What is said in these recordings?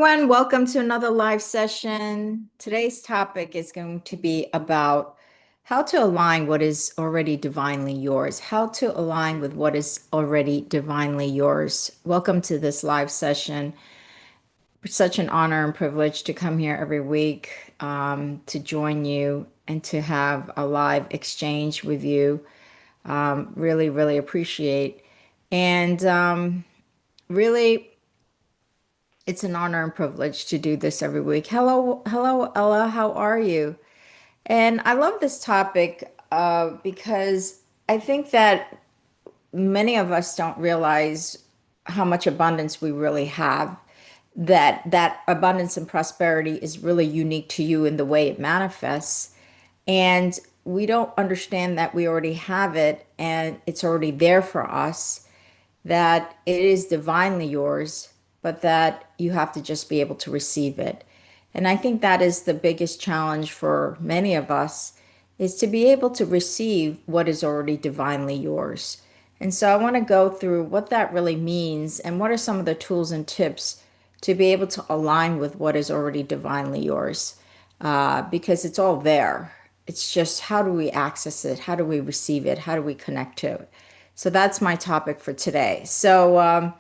everyone. Welcome to another live session. Today's topic is going to be about how to align what is already divinely yours, how to align with what is already divinely yours. Welcome to this live session. It's such an honor and privilege to come here every week to join you and to have a live exchange with you. Really, really appreciate. And really, it's an honor and privilege to do this every week. Hello, Ella. How are you? And I love this topic because I think that many of us don't realize how much abundance we really have. That abundance and prosperity is really unique to you in the way it manifests. And we don't understand that we already have it and it's already there for us, that it is divinely yours, but that you have to just be able to receive it. And I think that is the biggest challenge for many of us, is to be able to receive what is already divinely yours. And so I want to go through what that really means and what are some of the tools and tips to be able to align with what is already divinely yours, because it's all there. It's just, how do we access it? How do we receive it? How do we connect to it? So that's my topic for today. So,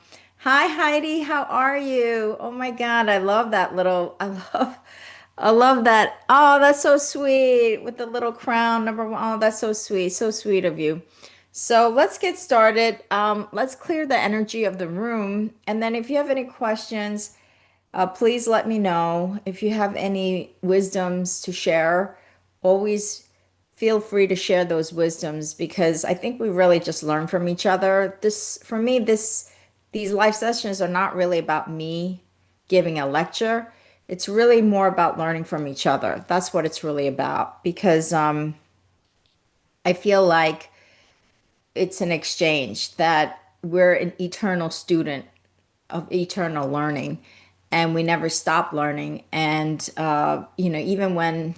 hi Heidi, how are you? Oh my God, I love that little, I love that. Oh, that's so sweet with the little crown, number one. Oh, that's so sweet of you. So let's get started. Let's clear the energy of the room. And then if you have any questions, please let me know. If you have any wisdoms to share, always feel free to share those wisdoms, because I think we really just learn from each other. For me, these live sessions are not really about me giving a lecture. It's really more about learning from each other. That's what it's really about, because I feel like it's an exchange, that we're an eternal student of eternal learning, and we never stop learning. And even when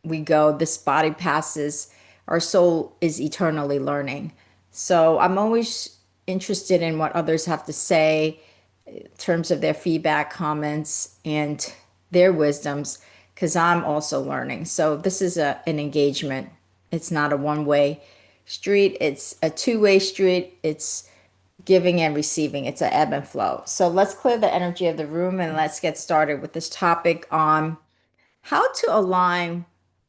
we go, this body passes, our soul is eternally learning. So I'm always interested in what others have to say in terms of their feedback, comments, and their wisdoms, because I'm also learning. So this is an engagement. It's not a one-way street, it's a two-way street. It's giving and receiving. It's an ebb and flow. So let's clear the energy of the room and let's get started with this topic on how to align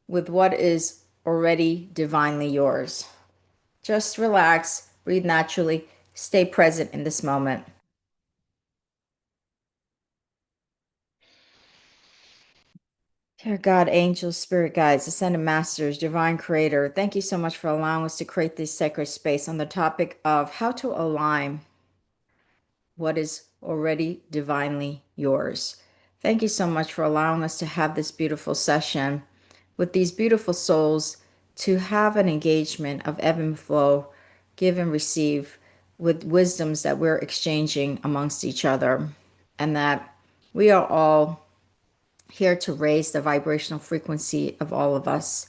with what is already divinely yours. Just relax, breathe naturally, stay present in this moment. Dear God, angels, spirit guides, ascended masters, divine creator, thank you so much for allowing us to create this sacred space on the topic of how to align what is already divinely yours. Thank you so much for allowing us to have this beautiful session with these beautiful souls, to have an engagement of ebb and flow, give and receive, with wisdoms that we're exchanging amongst each other, and that we are all here to raise the vibrational frequency of all of us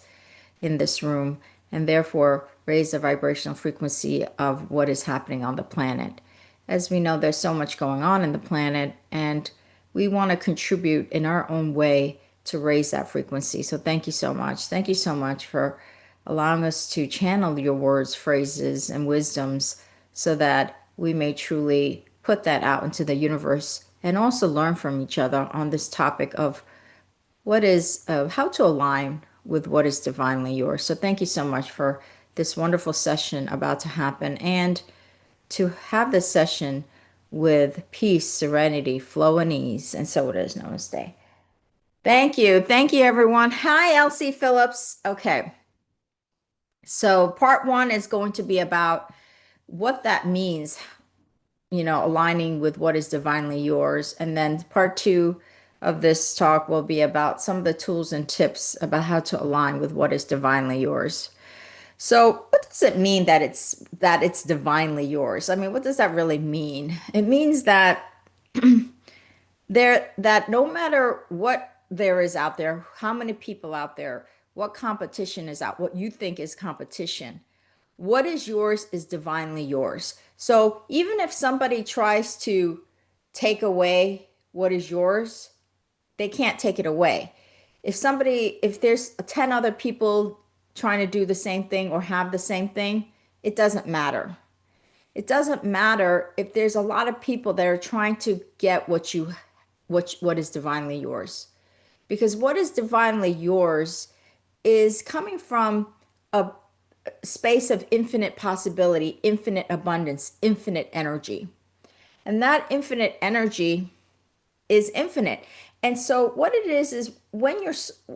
in this room, and therefore raise the vibrational frequency of what is happening on the planet. As we know, there's so much going on in the planet, and we want to contribute in our own way to raise that frequency. So thank you so much. Thank you so much for allowing us to channel your words, phrases, and wisdoms, so that we may truly put that out into the universe and also learn from each other on this topic of what is how to align with what is divinely yours. So thank you so much for this wonderful session about to happen, and to have this session with peace, serenity, flow, and ease. And so it is. Namaste. Thank you. Thank you, everyone. Hi, Elsie Phillips. Okay. So part one is going to be about what that means, aligning with what is divinely yours. And then part two of this talk will be about some of the tools and tips about how to align with what is divinely yours. So, what does it mean that it's divinely yours? I mean, what does that really mean? It means that that no matter what there is out there, how many people out there, what competition is out, what you think is competition, what is yours is divinely yours. So even if somebody tries to take away what is yours, they can't take it away. If there's 10 other people trying to do the same thing or have the same thing, it doesn't matter. It doesn't matter if there's a lot of people that are trying to get what is divinely yours. Because what is divinely yours is coming from a space of infinite possibility, infinite abundance, infinite energy. And that infinite energy is infinite. And so what it is when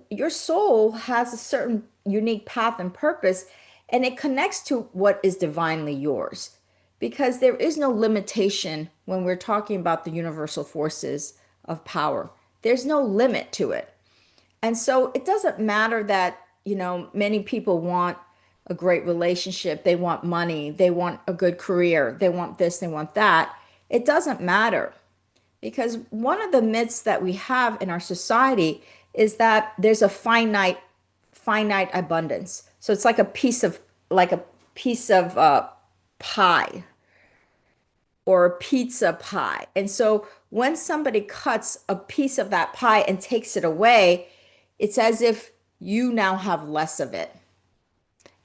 your soul has a certain unique path and purpose, and it connects to what is divinely yours. Because there is no limitation when we're talking about the universal forces of power. There's no limit to it. And so it doesn't matter that, many people want a great relationship, they want money, they want a good career, they want this, they want that. It doesn't matter. Because one of the myths that we have in our society is that there's a finite abundance. So it's like a piece of pie or a pizza pie. And so when somebody cuts a piece of that pie and takes it away, it's as if you now have less of it.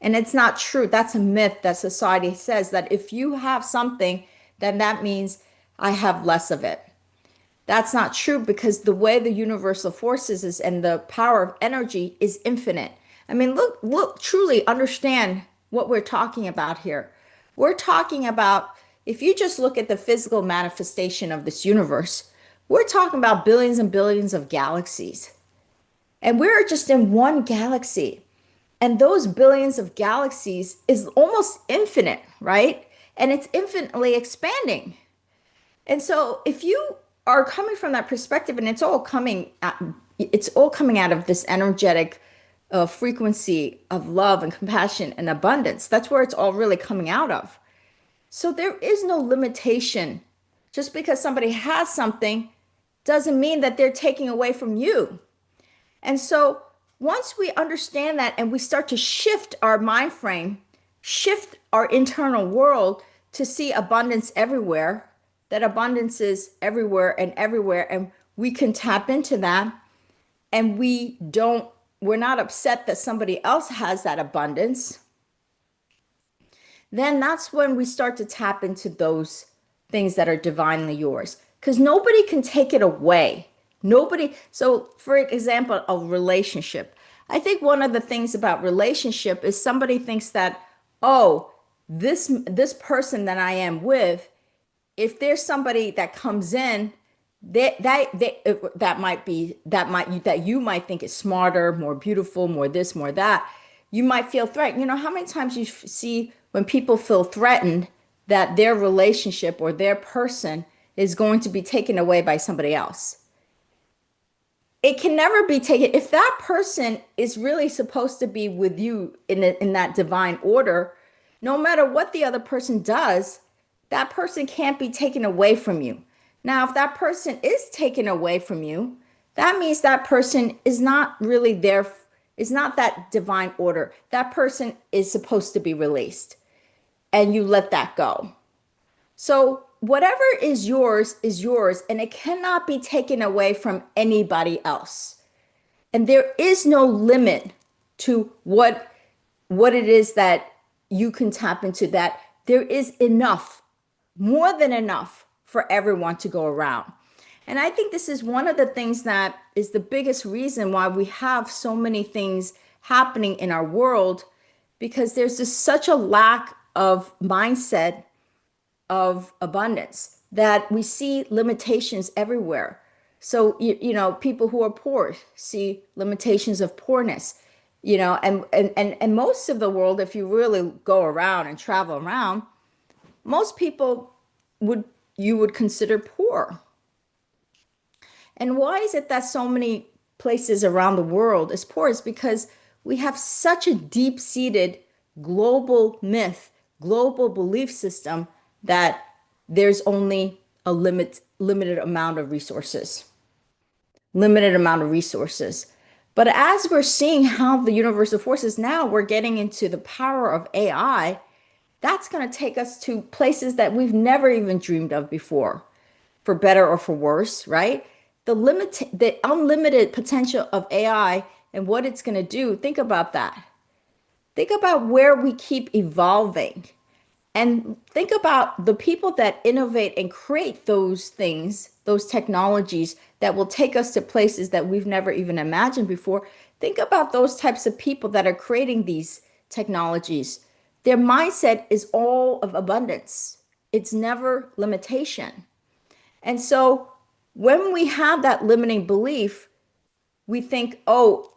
And it's not true. That's a myth that society says that if you have something, then that means I have less of it. That's not true because the way the universal forces is and the power of energy is infinite. I mean, look, truly understand what we're talking about here. We're talking about, if you just look at the physical manifestation of this universe, we're talking about billions and billions of galaxies. And we're just in one galaxy. And those billions of galaxies is almost infinite, right? And it's infinitely expanding. And so if you are coming from that perspective and it's all coming out of this energetic frequency of love and compassion and abundance. That's where it's all really coming out of. So there is no limitation. Just because somebody has something doesn't mean that they're taking away from you. And so once we understand that and we start to shift our mind frame, shift our internal world to see abundance everywhere, that abundance is everywhere, and we can tap into that, and we're not upset that somebody else has that abundance, then that's when we start to tap into those things that are divinely yours. Because nobody can take it away. Nobody. So, for example, a relationship. I think one of the things about relationship is somebody thinks that, oh, this person that I am with, if there's somebody that comes in that you might think is smarter, more beautiful, more this, more that, you might feel threatened. You know how many times you see when people feel threatened that their relationship or their person is going to be taken away by somebody else. It can never be taken. If that person is really supposed to be with you in that divine order, no matter what the other person does, that person can't be taken away from you. Now, if that person is taken away from you, that means that person is not really there, is not that divine order. That person is supposed to be released, and you let that go. So, whatever is yours, and it cannot be taken away from anybody else. And there is no limit to what it is that you can tap into, that there is enough, more than enough for everyone to go around. And I think this is one of the things that is the biggest reason why we have so many things happening in our world, because there's just such a lack of mindset of abundance that we see limitations everywhere. So, people who are poor see limitations of poorness, and most of the world, if you really go around and travel around, most people you would consider poor. And why is it that so many places around the world is poor? Is because we have such a deep-seated global myth, global belief system that there's only a limited amount of resources. Limited amount of resources. But as we're seeing how the universal forces now, we're getting into the power of AI, that's going to take us to places that we've never even dreamed of before. for better or for worse, right? The unlimited potential of AI and what it's going to do. Think about that. Think about where we keep evolving. And think about the people that innovate and create those things, those technologies that will take us to places that we've never even imagined before. Think about those types of people that are creating these technologies. Their mindset is all of abundance, it's never limitation. And so when we have that limiting belief, we think, oh,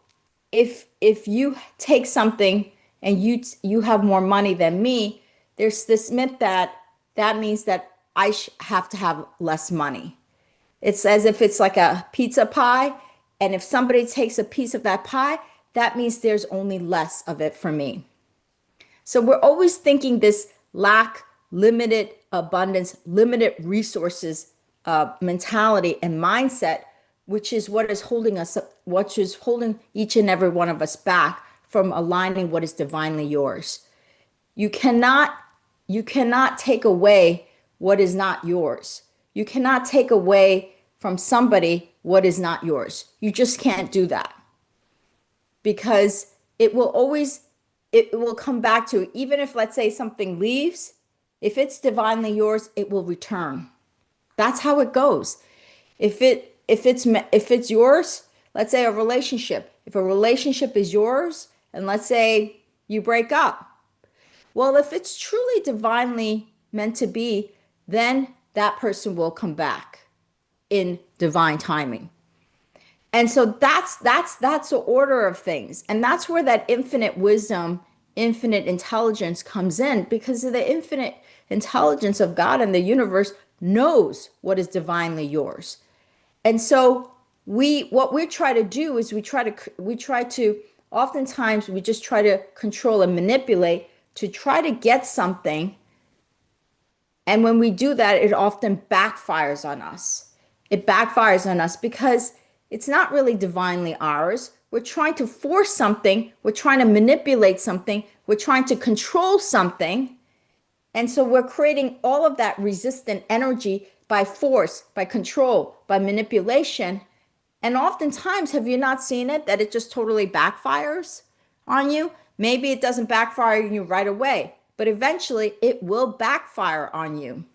if you take something and you have more money than me, there's this myth that that means that have to have less money. It's as if it's like a pizza pie, and if somebody takes a piece of that pie, that means there's only less of it for me. So we're always thinking this lack, limited abundance, limited resources mentality and mindset, which is what is holding us, what is holding each and every one of us back from aligning what is divinely yours. You cannot, you cannot take away what is not yours. You cannot take away from somebody what is not yours. You just can't do that because it will always, it will come back to, even if let's say something leaves, if it's divinely yours, it will return. That's how it goes. If it's yours, let's say a relationship, if a relationship is yours and let's say you break up, well, if it's truly divinely meant to be, then that person will come back in divine timing. And so that's the order of things. And that's where that infinite wisdom, infinite intelligence comes in, because of the infinite intelligence of God and the universe knows what is divinely yours. And so what we try to do is we try to oftentimes we just try to control and manipulate to try to get something, and when we do that, it often backfires on us. It backfires on us because it's not really divinely ours. We're trying to force something, we're trying to manipulate something, we're trying to control something. And so we're creating all of that resistant energy by force, by control, by manipulation. And oftentimes, have you not seen it, that it just totally backfires on you? Maybe it doesn't backfire on you right away, but eventually it will backfire on you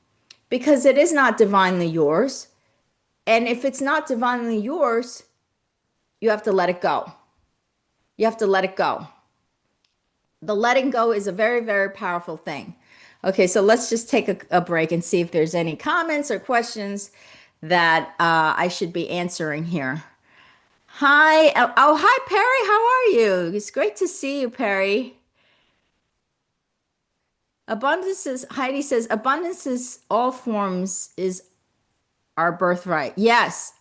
because it is not divinely yours. And if it's not divinely yours, you have to let it go. You have to let it go. The letting go is a very, very powerful thing. Okay, so let's just take a break and see if there's any comments or questions that I should be answering here. Hi. Oh, hi, Perry. How are you? It's great to see you, Perry. Abundance is, Heidi says, abundance is all forms is our birthright. Yes,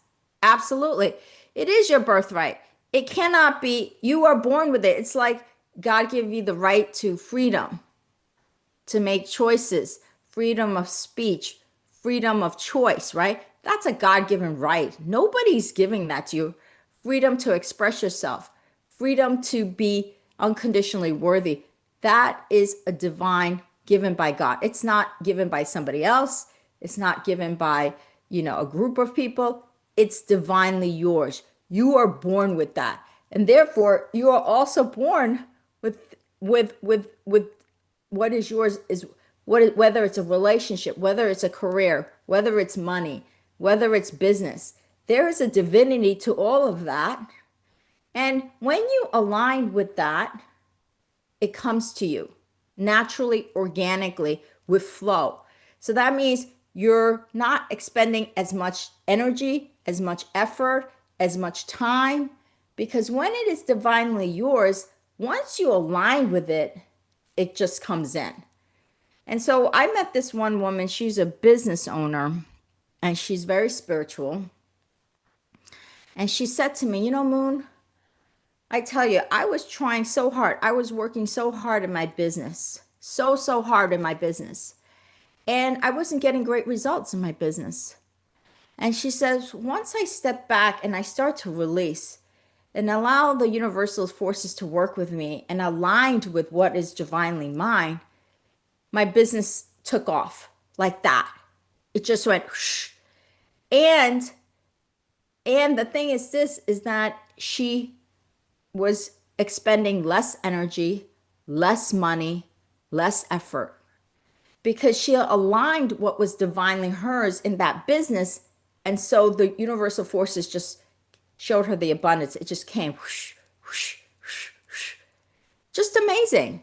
absolutely. It is your birthright. It cannot be, you are born with it. It's like God gave you the right to freedom, to make choices, freedom of speech, freedom of choice, right? That's a God-given right. Nobody's giving that to you. Freedom to express yourself, freedom to be unconditionally worthy. That is a divine given by God. It's not given by somebody else. It's not given by, a group of people. It's divinely yours. You are born with that. And therefore, you are also born with what is yours is whether it's a relationship, whether it's a career, whether it's money, whether it's business. There is a divinity to all of that. And when you align with that, it comes to you naturally, organically, with flow. So that means you're not expending as much energy, as much effort, as much time, because when it is divinely yours, once you align with it, it just comes in. And so I met this one woman, she's a business owner and she's very spiritual. And she said to me, Moon, I tell you, I was trying so hard. I was working so hard in my business, so hard in my business. And I wasn't getting great results in my business. And she says, once I step back and I start to release and allow the universal forces to work with me and aligned with what is divinely mine, my business took off like that. It just went whoosh. And the thing is this is that she was expending less energy, less money, less effort because she aligned what was divinely hers in that business. And so the universal forces just showed her the abundance. It just came whoosh, whoosh, whoosh, whoosh. Just amazing.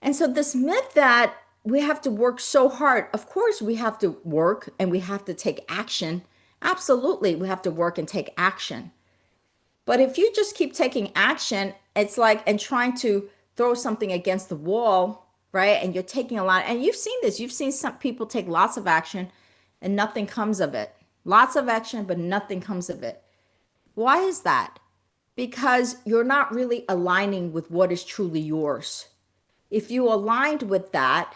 And so this myth that we have to work so hard, of course we have to work and we have to take action. Absolutely, we have to work and take action. But if you just keep taking action, it's like and trying to throw something against the wall, right? And you're taking a lot, and you've seen this. You've seen some people take lots of action and nothing comes of it. Lots of action, but nothing comes of it. Why is that? Because you're not really aligning with what is truly yours. If you aligned with that,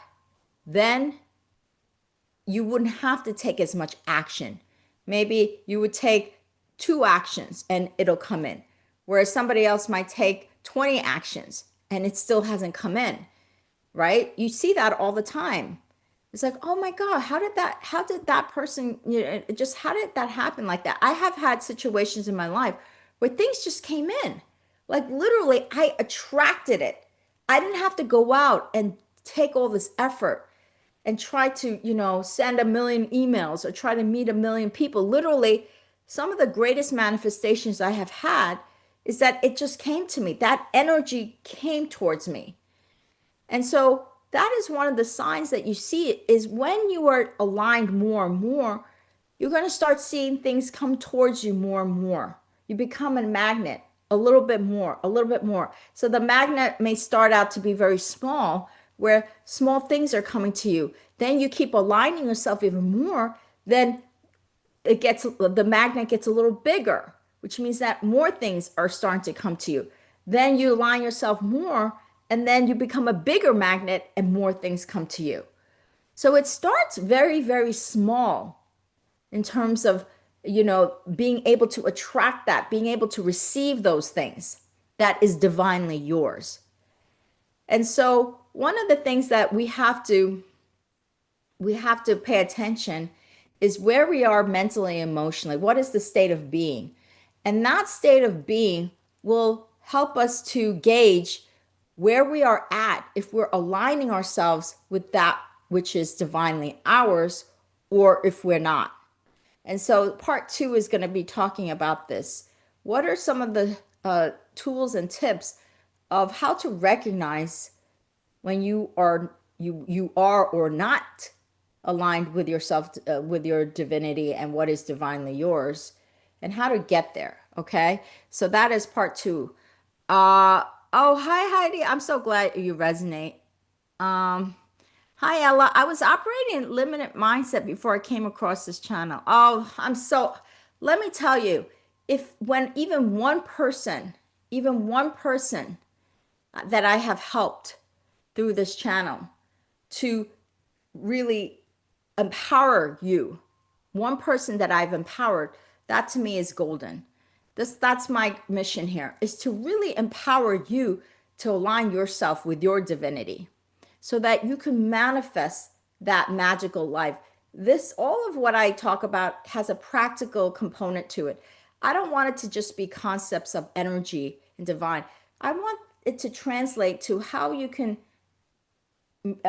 then you wouldn't have to take as much action. Maybe you would take two actions and it'll come in, whereas somebody else might take 20 actions and it still hasn't come in, right? You see that all the time. It's like, oh my God, how did that person, just how did that happen like that? I have had situations in my life where things just came in. Like literally, I attracted it. I didn't have to go out and take all this effort and try to, send a million emails or try to meet a million people. Literally, some of the greatest manifestations I have had is that it just came to me. That energy came towards me. And so that is one of the signs that you see is when you are aligned more and more, you're going to start seeing things come towards you more and more. You become a magnet a little bit more, a little bit more. So the magnet may start out to be very small, where small things are coming to you. Then you keep aligning yourself even more, then the magnet gets a little bigger, which means that more things are starting to come to you. Then you align yourself more, and then you become a bigger magnet, and more things come to you. So it starts very, very small in terms of, being able to attract that, being able to receive those things that is divinely yours. And so one of the things that we have to pay attention is where we are mentally, emotionally. What is the state of being? And that state of being will help us to gauge where we are at if we're aligning ourselves with that which is divinely ours or if we're not. And so part two is going to be talking about this. What are some of the tools and tips of how to recognize when you are or not aligned with yourself, with your divinity and what is divinely yours, and how to get there? Okay, so that is part two. Oh, hi Heidi, I'm so glad you resonate. um Hi Ella, I was operating in limited mindset before I came across this channel. Oh, let me tell you, if when even one person that I have helped through this channel to really empower you, one person that I've empowered, that to me is golden. That's my mission here, is to really empower you to align yourself with your divinity so that you can manifest that magical life. This, all of what I talk about has a practical component to it. I don't want it to just be concepts of energy and divine. I want it to translate to how you can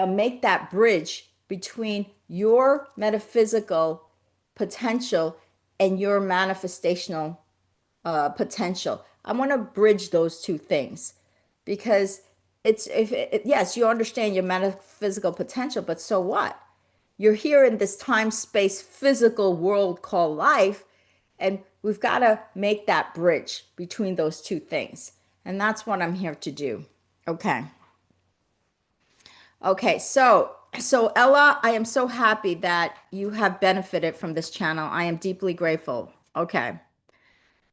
make that bridge between your metaphysical potential and your manifestational potential. I want to bridge those two things because yes, you understand your metaphysical potential, but so what? You're here in this time space physical world called life, and we've got to make that bridge between those two things. And that's what I'm here to do. Okay. Okay, so Ella, I am so happy that you have benefited from this channel. I am deeply grateful. Okay.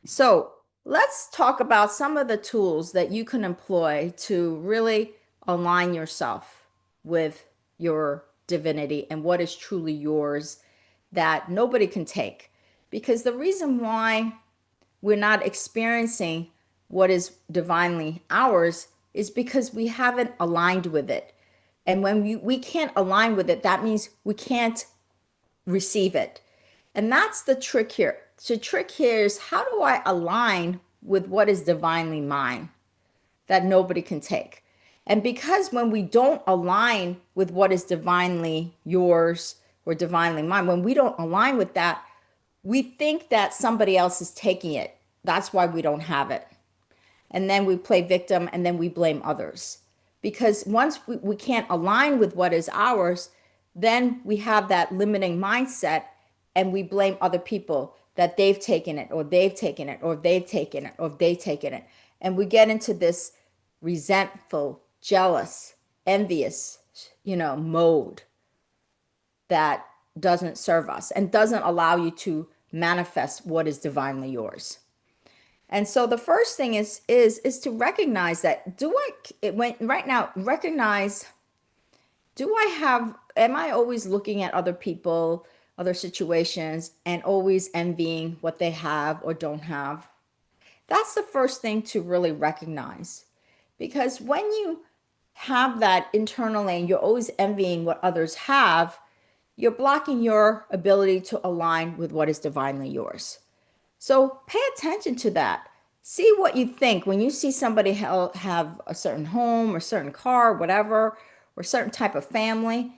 So, let's talk about some of the tools that you can employ to really align yourself with your divinity and what is truly yours that nobody can take. Because the reason why we're not experiencing what is divinely ours is because we haven't aligned with it. And when we can't align with it, that means we can't receive it. And that's the trick here. The trick here is, how do I align with what is divinely mine that nobody can take? And because when we don't align with what is divinely yours or divinely mine, when we don't align with that, we think that somebody else is taking it. That's why we don't have it. And then we play victim and then we blame others. Because once we can't align with what is ours, then we have that limiting mindset and we blame other people that they've taken it or they've taken it or they've taken it or they've taken it. And we get into this resentful, jealous, envious, mode that doesn't serve us and doesn't allow you to manifest what is divinely yours. And so the first thing is to recognize that, when right now recognize, am I always looking at other people, other situations, and always envying what they have or don't have? That's the first thing to really recognize. Because when you have that internally and you're always envying what others have, you're blocking your ability to align with what is divinely yours. So pay attention to that. See what you think when you see somebody have a certain home or certain car, whatever, or certain type of family.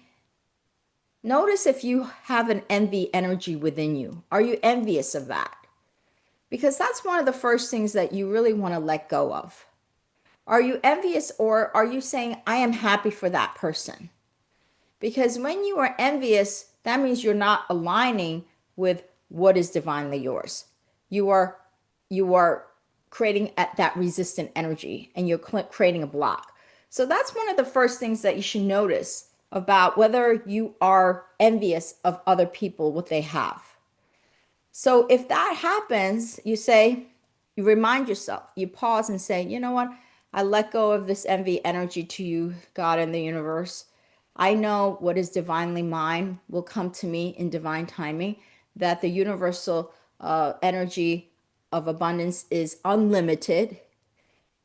Notice if you have an envy energy within you. Are you envious of that? Because that's one of the first things that you really want to let go of. Are you envious, or are you saying, I am happy for that person? Because when you are envious, that means you're not aligning with what is divinely yours. You are creating that resistant energy and you're creating a block. So that's one of the first things that you should notice about whether you are envious of other people, what they have. So if that happens, you remind yourself, you pause and say, you know what? I let go of this envy energy to you, God and the universe. I know what is divinely mine will come to me in divine timing, that the universal energy of abundance is unlimited,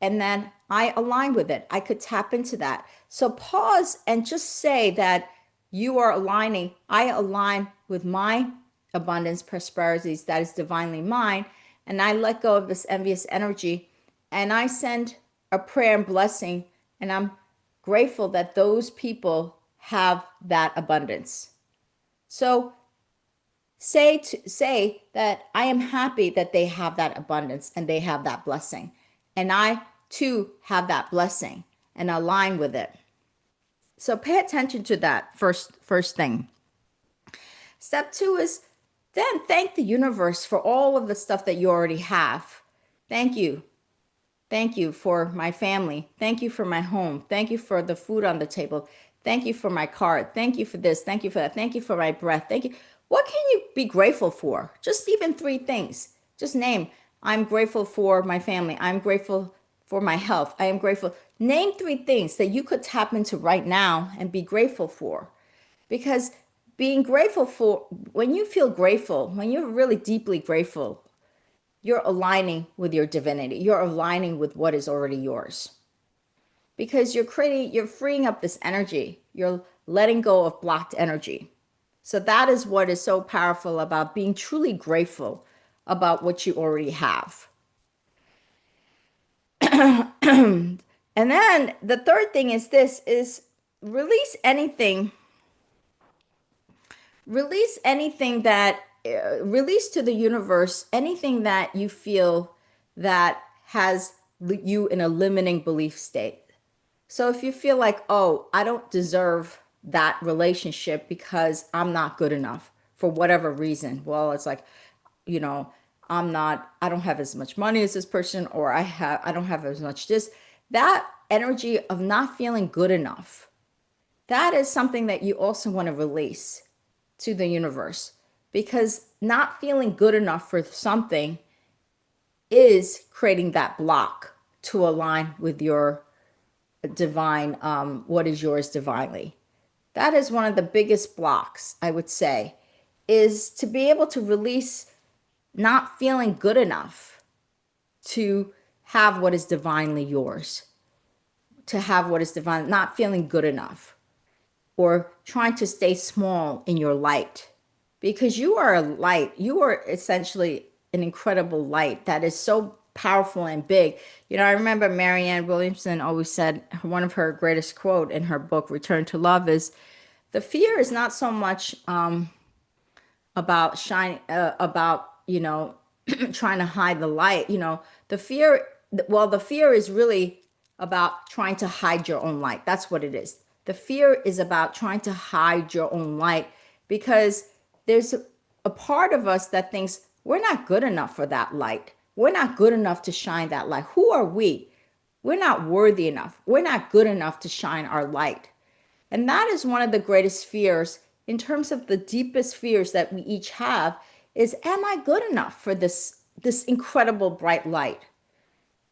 and then I align with it. I could tap into that. So pause and just say that you are aligning. I align with my abundance, prosperities that is divinely mine, and I let go of this envious energy, and I send a prayer and blessing, and I'm grateful that those people have that abundance. So say that I am happy that they have that abundance and they have that blessing, and I too have that blessing and align with it. So pay attention to that first thing. Step two is then thank the universe for all of the stuff that you already have. Thank you. Thank you for my family. Thank you for my home. Thank you for the food on the table. Thank you for my car. Thank you for this. Thank you for that. Thank you for my breath. Thank you. What can you be grateful for? Just even three things. Just name. I'm grateful for my family. I'm grateful for my health. I am grateful. Name three things that you could tap into right now and be grateful for. Because being grateful for, when you feel grateful, when you're really deeply grateful, you're aligning with your divinity. You're aligning with what is already yours. Because you're freeing up this energy. You're letting go of blocked energy. So that is what is so powerful about being truly grateful about what you already have. And then the third thing is this is release anything release to the universe anything that you feel that has you in a limiting belief state. So if you feel like, oh, I don't deserve that relationship because I'm not good enough for whatever reason, well, it's like, you know, I don't have as much money as this person, or I don't have as much this, that energy of not feeling good enough. That is something that you also want to release to the universe, because not feeling good enough for something is creating that block to align with your divine, what is yours divinely. That is one of the biggest blocks, I would say, is to be able to release not feeling good enough to have what is divinely yours, to have what is divine, not feeling good enough, or trying to stay small in your light. because you are a light. You are essentially an incredible light that is so powerful and big. I remember Marianne Williamson always said one of her greatest quote in her book, Return to Love, is the fear is not so much about shine about trying to hide the light. The fear, well, the fear is really about trying to hide your own light. That's what it is. The fear is about trying to hide your own light, because there's a part of us that thinks we're not good enough for that light. We're not good enough to shine that light. Who are we? We're not worthy enough. We're not good enough to shine our light. And that is one of the greatest fears, in terms of the deepest fears that we each have, is, am I good enough for this incredible bright light?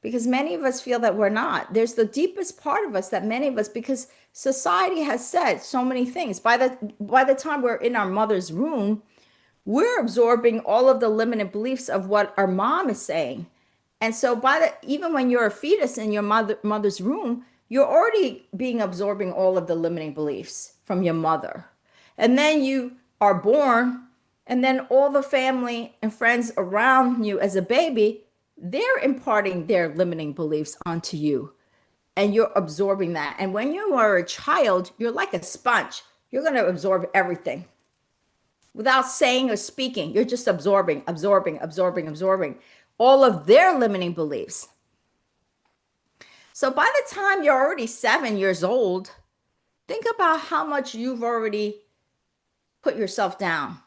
Because many of us feel that we're not. There's the deepest part of us that many of us, because society has said so many things. By the time we're in our mother's womb, we're absorbing all of the limited beliefs of what our mom is saying. And so even when you're a fetus in your mother's womb, you're already being absorbing all of the limiting beliefs from your mother. And then you are born, and then all the family and friends around you as a baby, they're imparting their limiting beliefs onto you, and you're absorbing that. And when you are a child, you're like a sponge. You're going to absorb everything without saying or speaking. You're just absorbing, absorbing, absorbing, absorbing all of their limiting beliefs. So by the time you're already 7 years old, think about how much you've already put yourself down.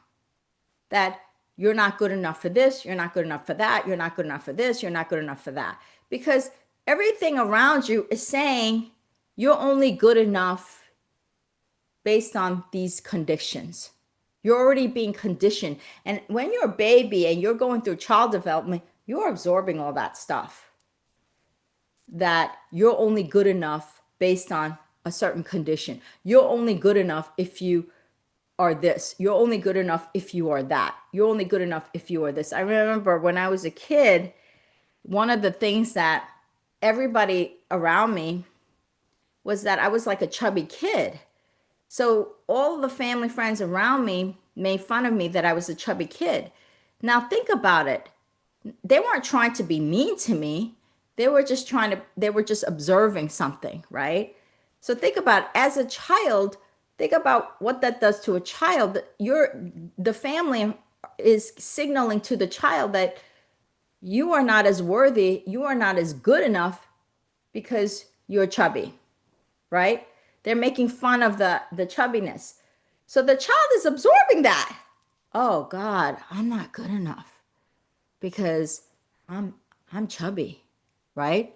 That you're not good enough for this, you're not good enough for that, you're not good enough for this, you're not good enough for that. Because everything around you is saying you're only good enough based on these conditions. You're already being conditioned. And when you're a baby and you're going through child development, you're absorbing all that stuff. That you're only good enough based on a certain condition. You're only good enough if you are this. You're only good enough if you are that. You're only good enough if you are this. I remember when I was a kid, one of the things that everybody around me was that I was like a chubby kid. So all the family friends around me made fun of me that I was a chubby kid. Now think about it. They weren't trying to be mean to me. They were just observing something, right? So think about, as a child, think about what that does to a child. The family is signaling to the child that you are not as worthy, you are not as good enough because you're chubby, right? They're making fun of the chubbiness. So the child is absorbing that. Oh God, I'm not good enough because I'm I'm chubby, right?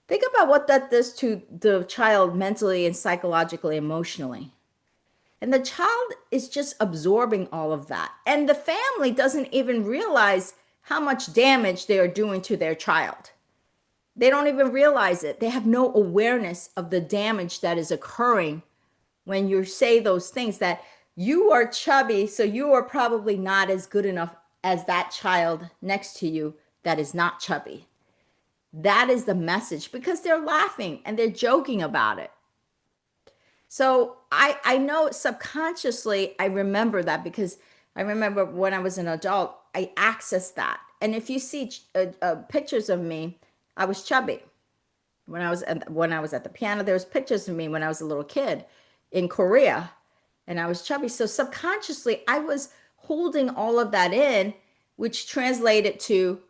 Think about what that does to the child mentally and psychologically, emotionally. And the child is just absorbing all of that. And the family doesn't even realize how much damage they are doing to their child. They don't even realize it. They have no awareness of the damage that is occurring when you say those things, that you are chubby, so you are probably not as good enough as that child next to you that is not chubby. That is the message, because they're laughing and they're joking about it. So I know subconsciously I remember that, because I remember when I was an adult, I accessed that. And if you see pictures of me, I was chubby. When I was at the piano, there was pictures of me when I was a little kid in Korea, and I was chubby. So subconsciously, I was holding all of that in, which translated to,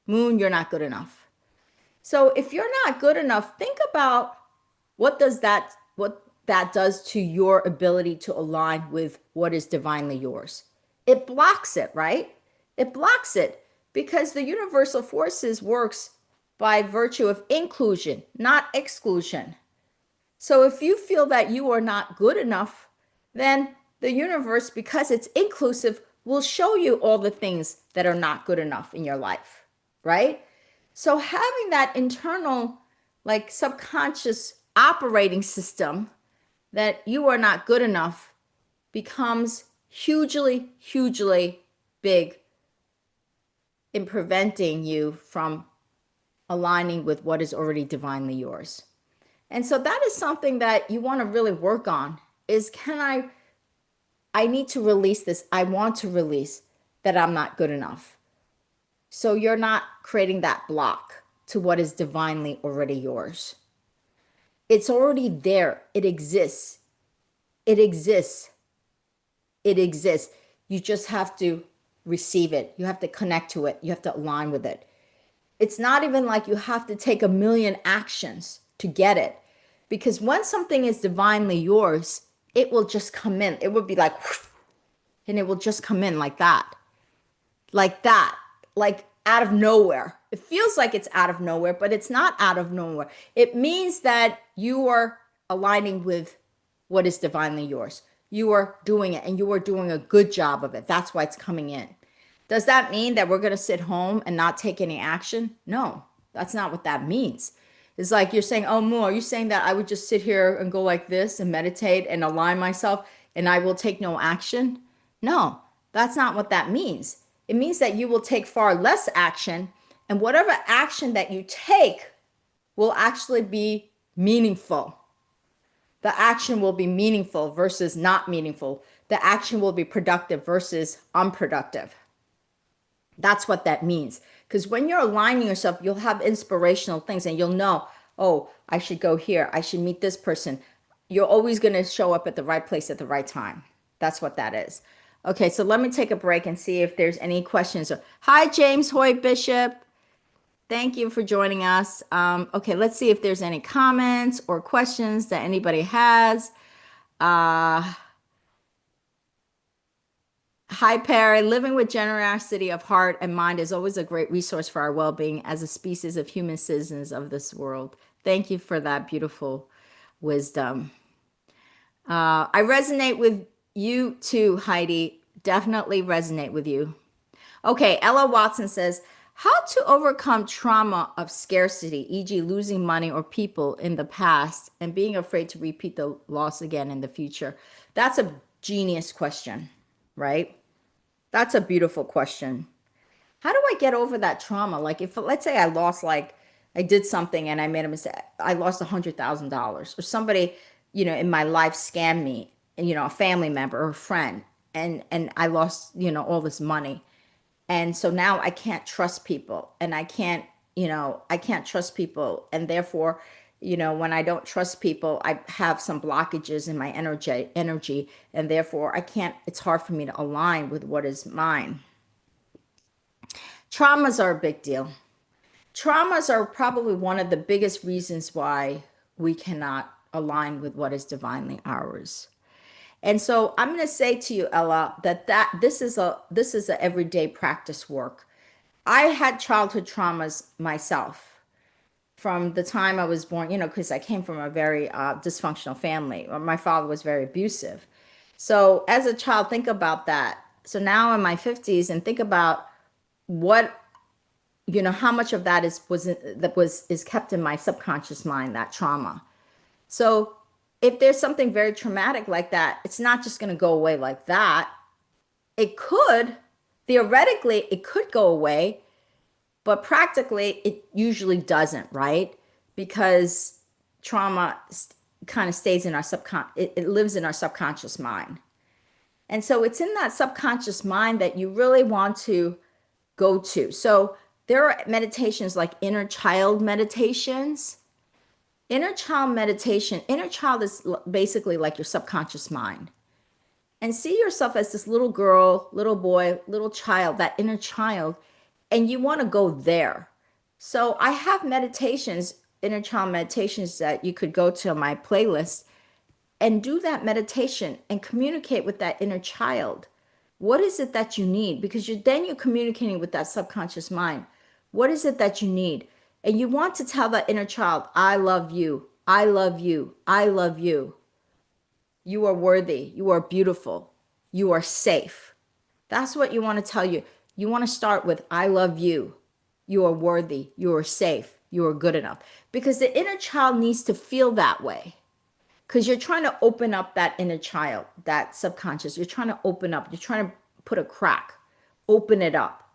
Moon, you're not good enough. So if you're not good enough, think about what that does to your ability to align with what is divinely yours. It blocks it, right? It blocks it, because the universal forces works by virtue of inclusion, not exclusion. So if you feel that you are not good enough, then the universe, because it's inclusive, will show you all the things that are not good enough in your life, right? So having that internal, like, subconscious operating system that you are not good enough becomes hugely, hugely big in preventing you from aligning with what is already divinely yours. And so that is something that you want to really work on, is, can I I need to release this. I want to release that I'm not good enough. So you're not creating that block to what is divinely already yours. It's already there. It exists. It exists. It exists. You just have to receive it. You have to connect to it. You have to align with it. It's not even like you have to take a million actions to get it. Because when something is divinely yours, it will just come in. It would be like, and it will just come in like that, like out of nowhere. It feels like it's out of nowhere, but it's not out of nowhere. It means that you are aligning with what is divinely yours. You are doing it and you are doing a good job of it. That's why it's coming in. Does that mean that we're going to sit home and not take any action? No, that's not what that means. It's like you're saying, oh, Mo, are you saying that I would just sit here and go like this and meditate and align myself and I will take no action? No, that's not what that means. It means that you will take far less action, and whatever action that you take will actually be meaningful. The action will be meaningful versus not meaningful. The action will be productive versus unproductive. That's what that means. Because when you're aligning yourself, you'll have inspirational things and you'll know, oh, I should go here. I should meet this person. You're always going to show up at the right place at the right time. That's what that is. Okay, so let me take a break and see if there's any questions. Hi, James Hoyt Bishop. Thank you for joining us. Okay, let's see if there's any comments or questions that anybody has. Uh, Hi, Perry. Living with generosity of heart and mind is always a great resource for our well being as a species of human citizens of this world. Thank you for that beautiful wisdom. I resonate with you too, Heidi. Definitely resonate with you. Okay, Ella Watson says, how to overcome trauma of scarcity, e.g., losing money or people in the past and being afraid to repeat the loss again in the future. That's a genius question, right? That's a beautiful question. How do I get over that trauma? Like if let's say I lost like I did something and I made a mistake. I lost $100,000 or somebody, in my life scammed me, and a family member or a friend and I lost, all this money. And so now I can't trust people and I can't trust people and therefore, when I don't trust people, I have some blockages in my energy and therefore I can't it's hard for me to align with what is mine. Traumas are a big deal. Traumas are probably one of the biggest reasons why we cannot align with what is divinely ours. And so I'm going to say to you, Ella, that this is a everyday practice work. I had childhood traumas myself from the time I was born, because I came from a very dysfunctional family. My father was very abusive. So as a child, think about that. So now in my 50s, and think about what how much of that is kept in my subconscious mind, that trauma. So if there's something very traumatic like that, it's not just going to go away like that. It could, theoretically, it could go away, but practically it usually doesn't, right? Because trauma kind of stays in our it lives in our subconscious mind. And so it's in that subconscious mind that you really want to go to. So there are meditations like inner child meditations. Inner child is basically like your subconscious mind. And see yourself as this little girl, little boy, little child, that inner child, and you want to go there. So I have meditations, inner child meditations that you could go to my playlist and do that meditation and communicate with that inner child. What is it that you need? Because you're communicating with that subconscious mind. What is it that you need? And you want to tell that inner child, I love you. I love you. I love you. You are worthy. You are beautiful. You are safe. That's what you want to tell you. You want to start with, I love you. You are worthy. You are safe. You are good enough. Because the inner child needs to feel that way. Because you're trying to open up that inner child, that subconscious. You're trying to open up. You're trying to put a crack. Open it up.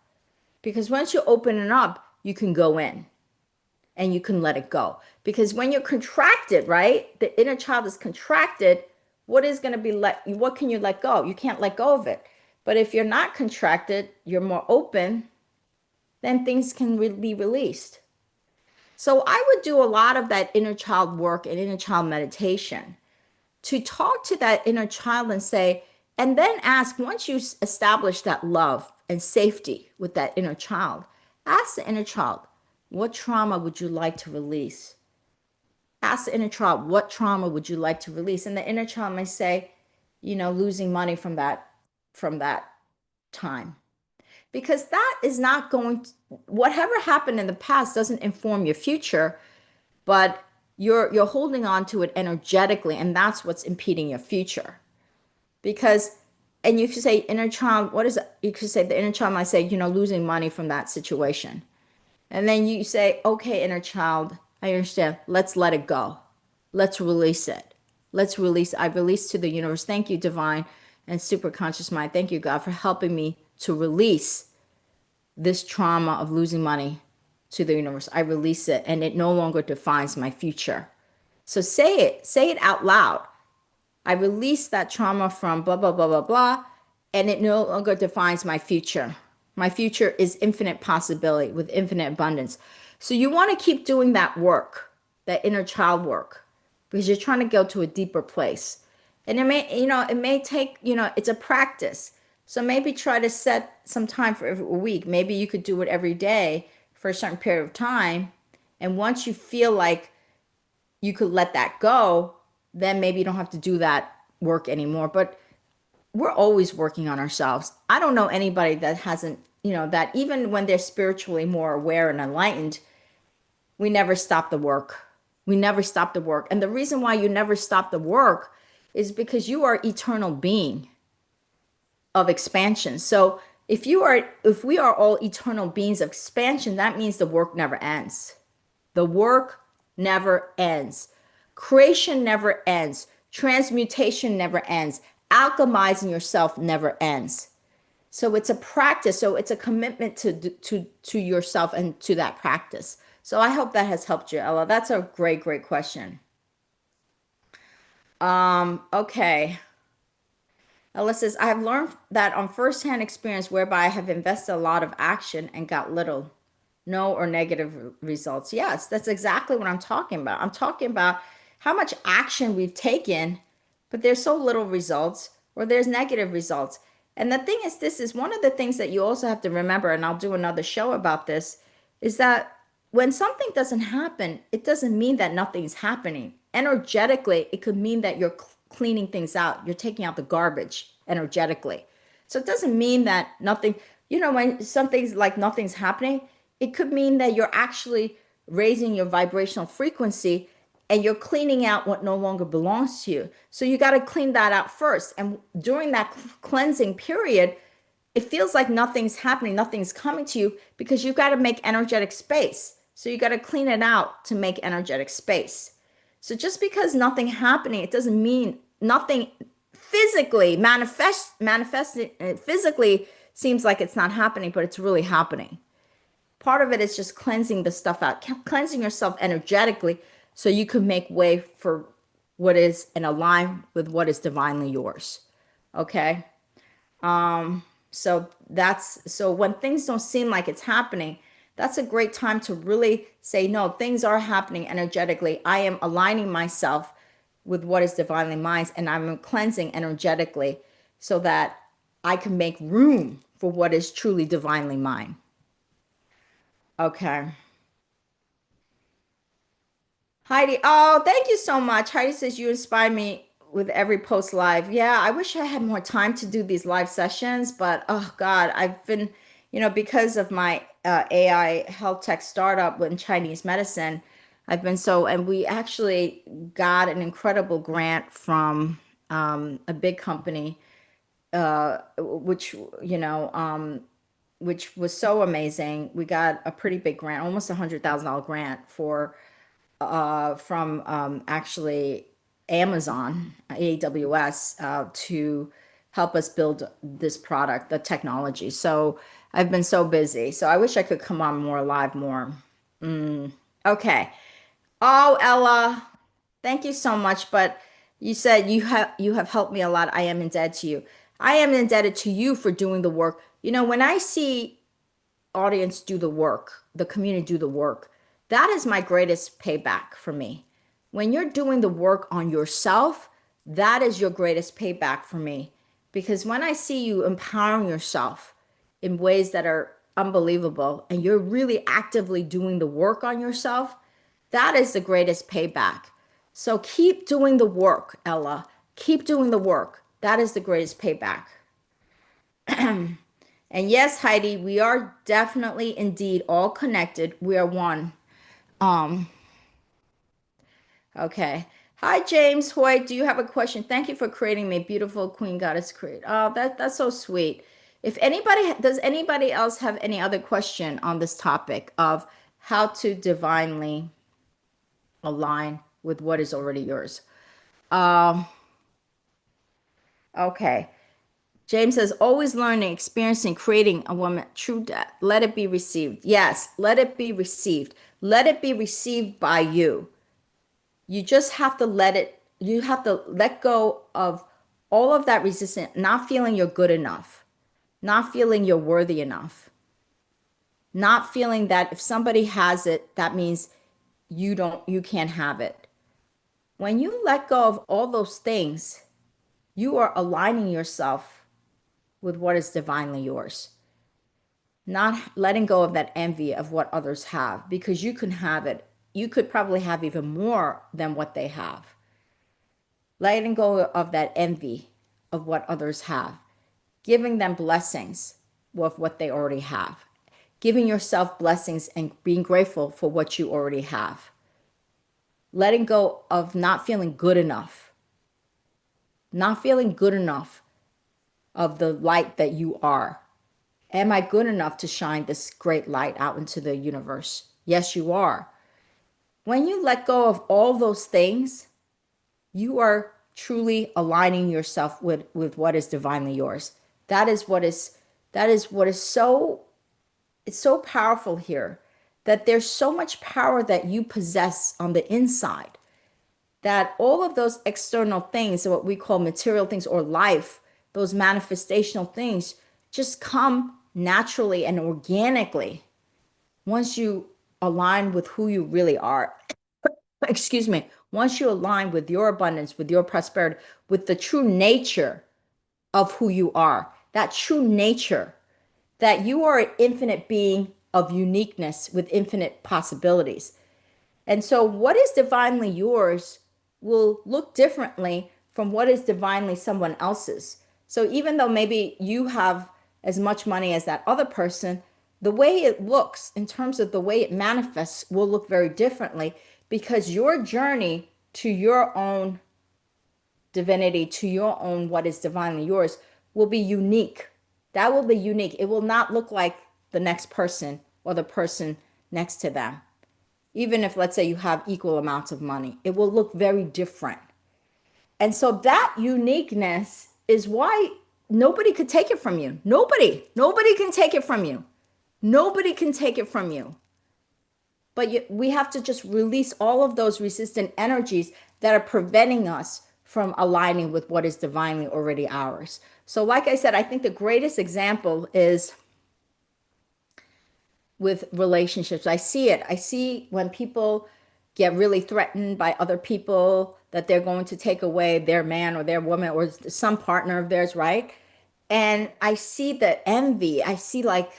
Because once you open it up, you can go in and you can let it go. Because when you're contracted, right? The inner child is contracted. What is going to be what can you let go? You can't let go of it. But if you're not contracted, you're more open, then things can be released. So I would do a lot of that inner child work and inner child meditation to talk to that inner child and say, and then ask, once you establish that love and safety with that inner child, ask the inner child, what trauma would you like to release? Ask the inner child, what trauma would you like to release? And the inner child may say, losing money from that time. Because that is not going to, whatever happened in the past doesn't inform your future, but you're holding on to it energetically, and that's what's impeding your future. Because and you could say inner child, what is it? You could say the inner child might say, losing money from that situation. And then you say, okay, inner child, I understand. Let's let it go. Let's release it. Let's release. I release to the universe. Thank you, divine and super conscious mind. Thank you, God, for helping me to release this trauma of losing money to the universe. I release it and it no longer defines my future. So say it out loud. I release that trauma from blah, blah, blah, blah, blah, and it no longer defines my future. My future is infinite possibility with infinite abundance. So you want to keep doing that work, that inner child work, because you're trying to go to a deeper place. And it may take, it's a practice. So maybe try to set some time for every week. Maybe you could do it every day for a certain period of time. And once you feel like you could let that go, then maybe you don't have to do that work anymore. But we're always working on ourselves. I don't know anybody that hasn't, that even when they're spiritually more aware and enlightened, we never stop the work. We never stop the work. And the reason why you never stop the work is because you are eternal being of expansion. So if we are all eternal beings of expansion, that means the work never ends. The work never ends. Creation never ends. Transmutation never ends. Alchemizing yourself never ends. So it's a practice. So it's a commitment to yourself and to that practice. So I hope that has helped you, Ella. That's a great, great question. Okay. Ella says, I have learned that on firsthand experience whereby I have invested a lot of action and got little, no or negative results. Yes, that's exactly what I'm talking about. I'm talking about how much action we've taken, but there's so little results or there's negative results. And the thing is, this is one of the things that you also have to remember, and I'll do another show about this, is that when something doesn't happen, it doesn't mean that nothing's happening. Energetically, it could mean that you're cleaning things out. You're taking out the garbage energetically. So it doesn't mean that nothing, when something's like nothing's happening, it could mean that you're actually raising your vibrational frequency and you're cleaning out what no longer belongs to you. So you got to clean that out first. And during that cleansing period, it feels like nothing's happening, nothing's coming to you because you've got to make energetic space. So you got to clean it out to make energetic space. So just because nothing happening, it doesn't mean nothing physically manifested physically seems like it's not happening, but it's really happening. Part of it is just cleansing the stuff out, cleansing yourself energetically so you can make way for what is and align with what is divinely yours. Okay? So when things don't seem like it's happening, that's a great time to really say, no, things are happening energetically. I am aligning myself with what is divinely mine, and I'm cleansing energetically so that I can make room for what is truly divinely mine. Okay. Heidi, oh, thank you so much. Heidi says you inspire me with every post live. Yeah, I wish I had more time to do these live sessions, but oh God, I've been, because of my AI health tech startup in Chinese medicine, I've been and we actually got an incredible grant from a big company, which, which was so amazing. We got a pretty big grant, almost $100,000 grant from actually Amazon, AWS, to help us build this product, the technology. So I've been so busy. So I wish I could come on more live more. Okay. Oh, Ella, thank you so much. But You said you have helped me a lot. I am indebted to you. I am indebted to you for doing the work. When I see audience do the work, the community do the work, that is my greatest payback for me. When you're doing the work on yourself, that is your greatest payback for me. Because when I see you empowering yourself in ways that are unbelievable and you're really actively doing the work on yourself, that is the greatest payback. So keep doing the work, Ella. Keep doing the work. That is the greatest payback. And yes, Heidi, we are definitely indeed all connected. We are one. Um, okay. Hi, James Hoyt. Do you have a question? Thank you for creating me, beautiful Queen Goddess create. Oh, that's so sweet. If anybody does anybody else have any other question on this topic of how to divinely align with what is already yours? Um, okay. James says, always learning, experiencing, creating a woman, true death. Let it be received. Yes, let it be received. Let it be received by you. You just have to you have to let go of all of that resistance, not feeling you're good enough, not feeling you're worthy enough, not feeling that if somebody has it, that means you can't have it. When you let go of all those things, you are aligning yourself with what is divinely yours. Not letting go of that envy of what others have because you can have it. You could probably have even more than what they have. Letting go of that envy of what others have, giving them blessings with what they already have, giving yourself blessings and being grateful for what you already have. Letting go of not feeling good enough, not feeling good enough of the light that you are. Am I good enough to shine this great light out into the universe? Yes, you are. When you let go of all those things, you are truly aligning yourself with what is divinely yours. That is what is so it's so powerful here that there's so much power that you possess on the inside that all of those external things, what we call material things or life, those manifestational things just come naturally and organically once you align with who you really are. Excuse me. Once you align with your abundance, with your prosperity, with the true nature of who you are, that true nature that you are an infinite being of uniqueness with infinite possibilities. And so, what is divinely yours will look differently from what is divinely someone else's. So, even though maybe you have as much money as that other person, the way it looks in terms of the way it manifests will look very differently because your journey to your own divinity, to your own what is divinely yours, will be unique. That will be unique. It will not look like the next person or the person next to them. Even if, let's say, you have equal amounts of money, it will look very different. And so that uniqueness is why nobody could take it from you. Nobody can take it from you. Nobody can take it from you. But we have to just release all of those resistant energies that are preventing us from aligning with what is divinely already ours. So, like I said, I think the greatest example is with relationships. I see it. I see when people get really threatened by other people that they're going to take away their man or their woman or some partner of theirs, right? And I see the envy. I see like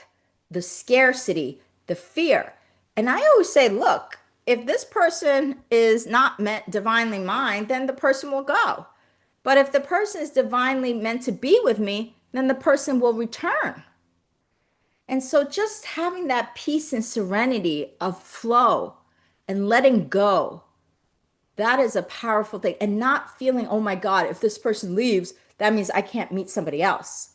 the scarcity, the fear. And I always say, look, if this person is not meant divinely mine, then the person will go. But if the person is divinely meant to be with me, then the person will return. And so just having that peace and serenity of flow and letting go, that is a powerful thing. And not feeling, oh my God, if this person leaves, that means I can't meet somebody else.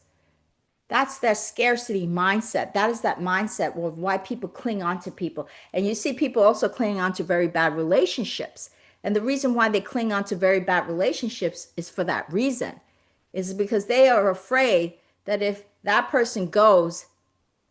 That's that scarcity mindset. That is that mindset of why people cling on to people. And you see people also clinging on to very bad relationships. And the reason why they cling on to very bad relationships is for that reason, is because they are afraid that if that person goes,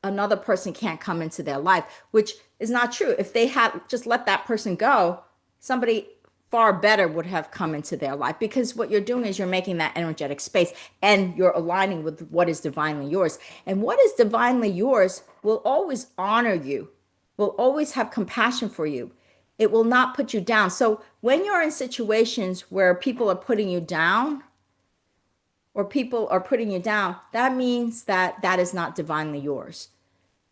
another person can't come into their life, which is not true. If they had just let that person go, somebody far better would have come into their life, because what you're doing is you're making that energetic space and you're aligning with what is divinely yours. And what is divinely yours will always honor you, will always have compassion for you. It will not put you down. So when you're in situations where people are putting you down, or people are putting you down, that means that that is not divinely yours.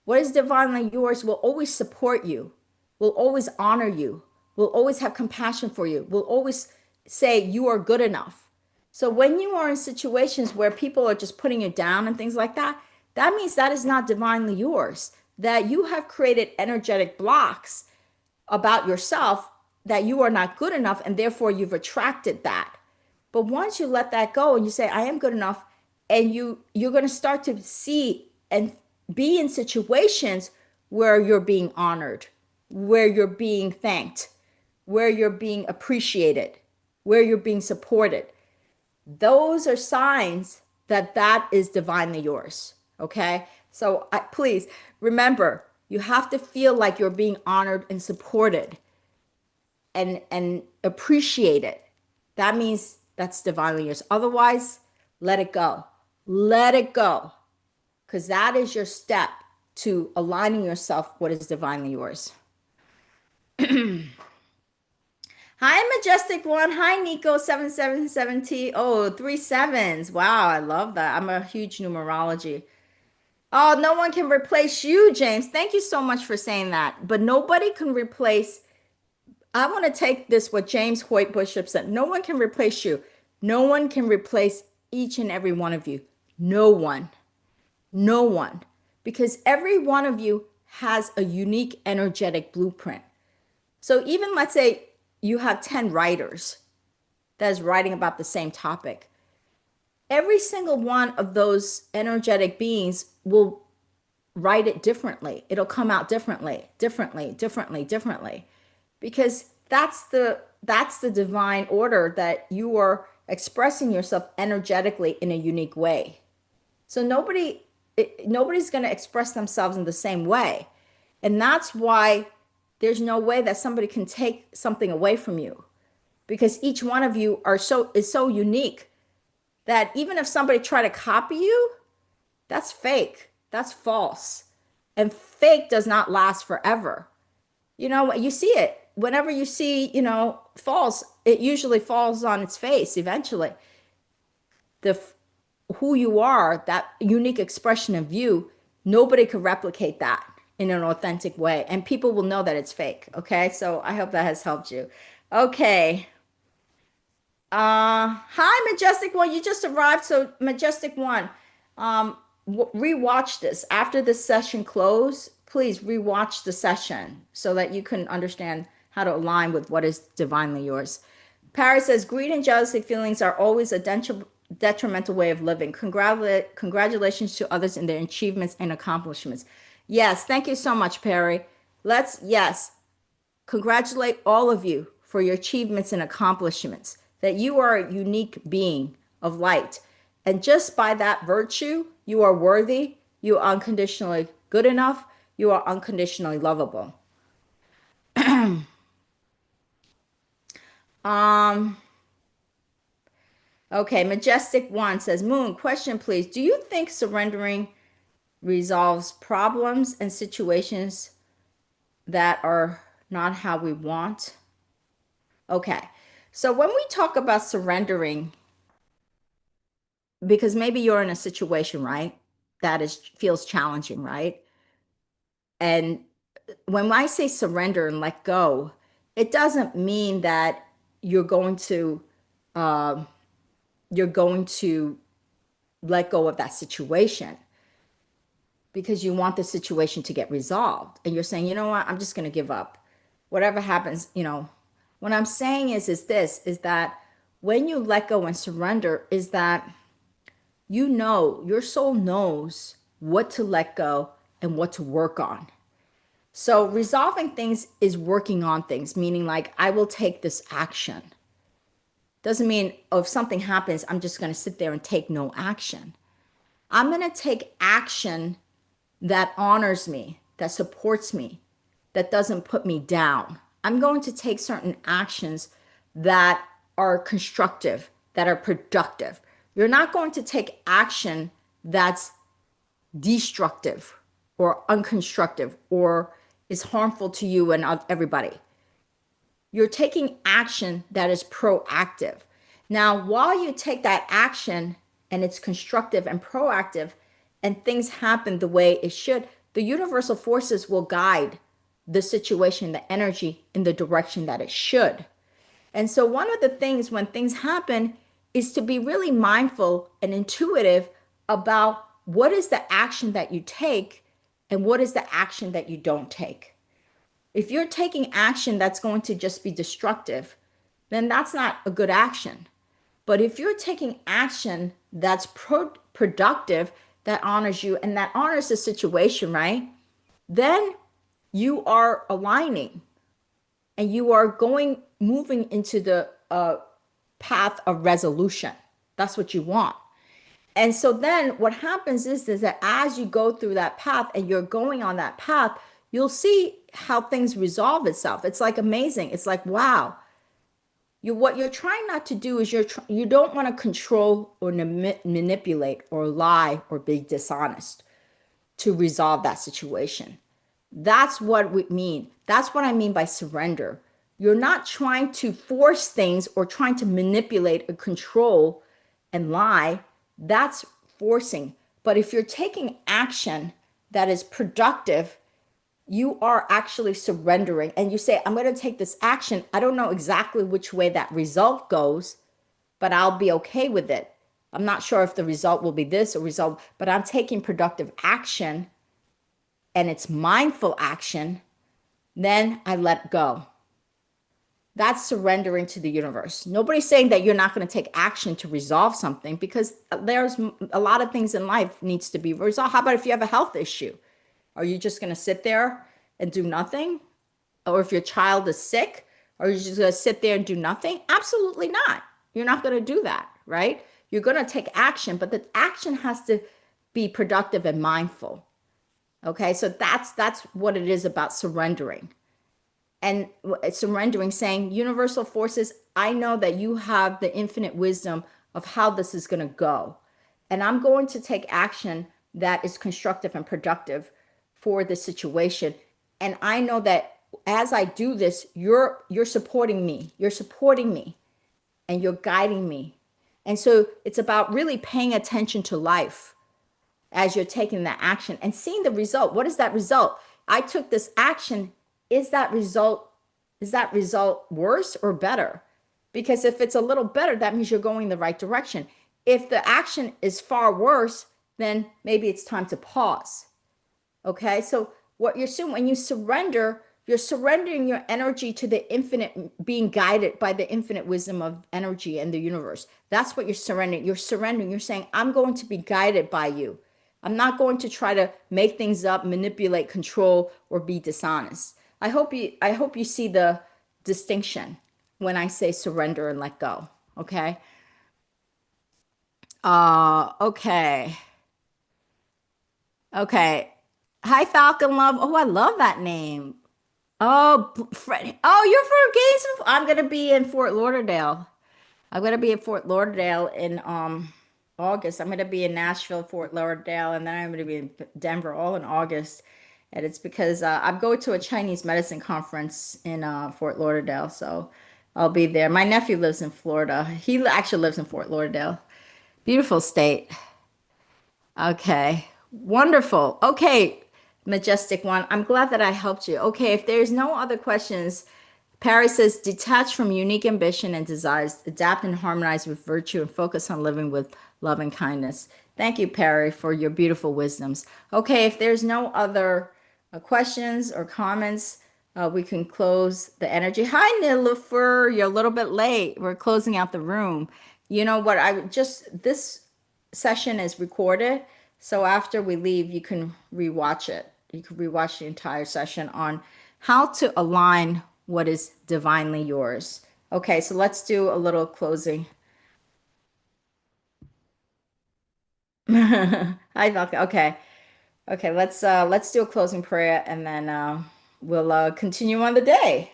What is divinely yours will always support you, will always honor you, will always have compassion for you, will always say you are good enough. So when you are in situations where people are just putting you down and things like that, that means that is not divinely yours, that you have created energetic blocks about yourself, that you are not good enough, and therefore you've attracted that. But once you let that go and you say, I am good enough, and you're going to start to see and be in situations where you're being honored, where you're being thanked, where you're being appreciated, where you're being supported. Those are signs that that is divinely yours. Okay. So please remember, you have to feel like you're being honored and supported and appreciated. That means that's divinely yours. Otherwise, let it go. Let it go. Because that is your step to aligning yourself with what is divinely yours. Hi, Majestic One. Hi, Nico 777T. Oh, 3 7s. Wow, I love that. I'm a huge numerology. Oh, no one can replace you, James. Thank you so much for saying that. But nobody can replace. I want to take this what James Hoyt Bishop said. No one can replace you. No one can replace each and every one of you. No one. No one. Because every one of you has a unique energetic blueprint. So even let's say you have 10 writers that is writing about the same topic. Every single one of those energetic beings will write it differently. It'll come out differently, differently, differently, differently. Because that's the divine order, that you are expressing yourself energetically in a unique way. So nobody's going to express themselves in the same way. And that's why there's no way that somebody can take something away from you, because each one of you is so unique that even if somebody try to copy you, that's fake. That's false. And fake does not last forever. You see it. Whenever you see, false, it usually falls on its face eventually. The who you are, that unique expression of you, nobody could replicate that in an authentic way. And people will know that it's fake. Okay. So I hope that has helped you. Okay. Hi, Majestic One. You just arrived. So Majestic One, rewatch this after this session close. Please rewatch the session so that you can understand how to align with what is divinely yours. Paris says, greed and jealousy feelings are always a detrimental way of living. Congratulations to others in their achievements and accomplishments. Yes, thank you so much, Perry. Yes, congratulate all of you for your achievements and accomplishments, that you are a unique being of light. And just by that virtue, you are worthy, you are unconditionally good enough, you are unconditionally lovable. Um, okay, Majestic One says, Moon, question please. Do you think surrendering resolves problems and situations that are not how we want? Okay. So when we talk about surrendering, because maybe you're in a situation, right, that is feels challenging, right? And when I say surrender and let go, it doesn't mean that you're going to uh, you're going to let go of that situation because you want the situation to get resolved, and you're saying, you know what, I'm just going to give up. Whatever happens, what I'm saying is that when you let go and surrender, is that your soul knows what to let go and what to work on. So resolving things is working on things, meaning like I will take this action. Doesn't mean, oh, if something happens, I'm just going to sit there and take no action. I'm going to take action that honors me, that supports me, that doesn't put me down. I'm going to take certain actions that are constructive, that are productive. You're not going to take action that's destructive or unconstructive or is harmful to you and everybody. You're taking action that is proactive. Now, while you take that action and it's constructive and proactive and things happen the way it should, the universal forces will guide the situation, the energy in the direction that it should. And so, one of the things when things happen is to be really mindful and intuitive about what is the action that you take and what is the action that you don't take. If you're taking action that's going to just be destructive, then that's not a good action. But if you're taking action that's productive, that honors you and that honors the situation, right? Then you are aligning and you are moving into the path of resolution. That's what you want. And so then what happens is that as you go through that path and you're going on that path, you'll see how things resolve itself. It's like amazing. It's like, wow. What you're trying not to do is you don't want to control or manipulate or lie or be dishonest to resolve that situation. That's what we mean. That's what I mean by surrender. You're not trying to force things or trying to manipulate or control and lie. That's forcing. But if you're taking action that is productive, you are actually surrendering and you say, I'm going to take this action. I don't know exactly which way that result goes, but I'll be okay with it. I'm not sure if the result will be this or result, but I'm taking productive action and it's mindful action, then I let go. That's surrendering to the universe. Nobody's saying that you're not going to take action to resolve something because there's a lot of things in life needs to be resolved. How about if you have a health issue? Are you just going to sit there and do nothing? Or if your child is sick, are you just going to sit there and do nothing? Absolutely not. You're not going to do that, right? You're going to take action, but the action has to be productive and mindful. Okay, so that's what it is about surrendering. And surrendering, saying, universal forces, I know that you have the infinite wisdom of how this is going to go. And I'm going to take action that is constructive and productive for the situation. And I know that as I do this, you're supporting me. You're supporting me and you're guiding me. And so it's about really paying attention to life as you're taking that action and seeing the result. What is that result? I took this action. Is that result worse or better? Because if it's a little better, that means you're going the right direction. If the action is far worse, then maybe it's time to pause. Okay? So what you're doing when you surrender, you're surrendering your energy to the infinite, being guided by the infinite wisdom of energy and the universe. That's what you're surrendering. You're surrendering. You're saying, I'm going to be guided by you. I'm not going to try to make things up, manipulate, control, or be dishonest. I hope you see the distinction when I say surrender and let go. Okay. Okay. Okay. Hi, Falcon Love. Oh, I love that name. Oh, Freddie. Oh, you're from Gainesville. I'm gonna be in Fort Lauderdale. I'm gonna be in Fort Lauderdale in August. I'm gonna be in Nashville, Fort Lauderdale, and then I'm gonna be in Denver all in August. And it's because I'm going to a Chinese medicine conference in Fort Lauderdale, so I'll be there. My nephew lives in Florida. He actually lives in Fort Lauderdale. Beautiful state. Okay, wonderful. Okay, majestic one. I'm glad that I helped you. Okay, if there's no other questions, Perry says, detach from unique ambition and desires, adapt and harmonize with virtue, and focus on living with love and kindness. Thank you, Perry, for your beautiful wisdoms. Okay, if there's no other questions or comments, we can close the energy. Hi, Nilufer. You're a little bit late. We're closing out the room. You know what? This session is recorded. So after we leave, you can rewatch it. You can rewatch the entire session on how to align what is divinely yours. Okay, so let's do a little closing. I thought, okay. Okay, let's do a closing prayer and then we'll continue on the day.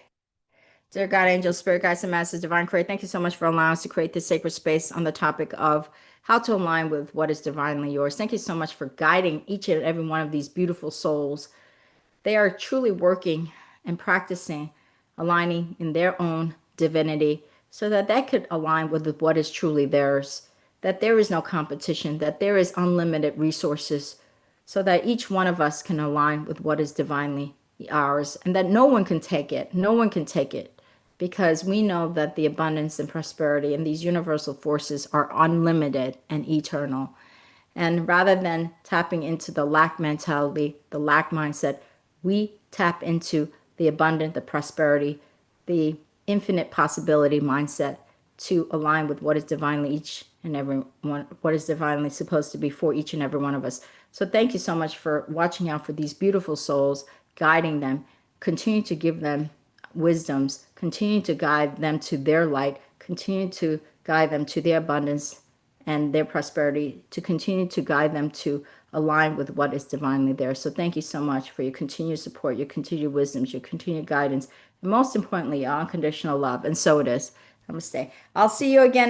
Dear God, angels, spirit guides, and masters, divine creator, thank you so much for allowing us to create this sacred space on the topic of how to align with what is divinely yours. Thank you so much for guiding each and every one of these beautiful souls. They are truly working and practicing, aligning in their own divinity so that they could align with what is truly theirs, that there is no competition, that there is unlimited resources, so that each one of us can align with what is divinely ours, and that no one can take it. No one can take it because we know that the abundance and prosperity and these universal forces are unlimited and eternal. And rather than tapping into the lack mentality, the lack mindset, we tap into the abundant, the prosperity, the infinite possibility mindset to align with what is divinely each and every one, what is divinely supposed to be for each and every one of us. So thank you so much for watching out for these beautiful souls, guiding them, continue to give them wisdoms, continue to guide them to their light, continue to guide them to their abundance and their prosperity, to continue to guide them to align with what is divinely there. So thank you so much for your continued support, your continued wisdoms, your continued guidance, and most importantly, your unconditional love. And so it is. Namaste. I'll see you again